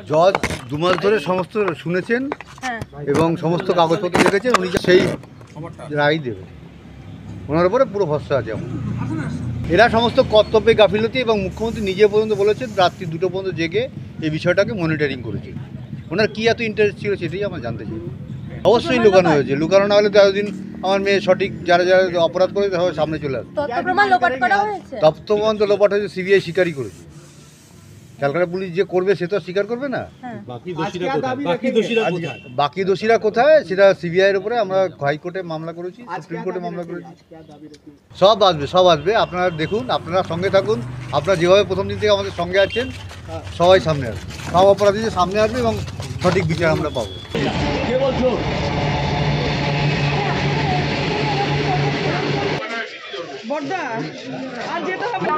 জজ 2 মাস ধরে সমস্ত শুনেছেন এবং সমস্ত কাগজপত্র দেখেছেন, উনি সেই রায় দেবেন। ওনার উপরে পুরো ভরসা আছে আমার। এরা সমস্ত কর্তব্যে গাফিলতি, এবং মুখ্যমন্ত্রী নিজে পর্যন্ত বলেছেন রাত্রি 2টো পর্যন্ত জেগে এই বিষয়টাকে মনিটরিং করেছে। ওনার কী এত ইন্টারেস্ট ছিল সেটাই আমরা জানতে চাই। অবশ্যই লুকানো হয়েছে, লুকানো না হলে তো এতদিন আমার মেয়ে সঠিক যারা যারা অপরাধ করে সবাই সামনে চলে আসে। তথ্য প্রমাণ তো লোপাট হয়েছে, সিবিআই স্বীকারই করেছে। ক্যালকাটা পুলিশ যে করবে সে তো স্বীকার করবে না। বাকি দোষীরা কোথায় সেটা সিবিআইয়ের উপরে আমরা হাইকোর্টে মামলা করেছি, সুপ্রিম কোর্টে মামলা করেছি। সব আসবে আপনারা দেখুন, আপনারা সঙ্গে থাকুন। আপনারা যেভাবে প্রথম দিন থেকে আমাদের সঙ্গে আছেন, সবাই সামনে আসবে, সব অপরাধীদের সামনে আসবে এবং সঠিক বিচার আমরা পাবো। বড়দা আর যেতে হবে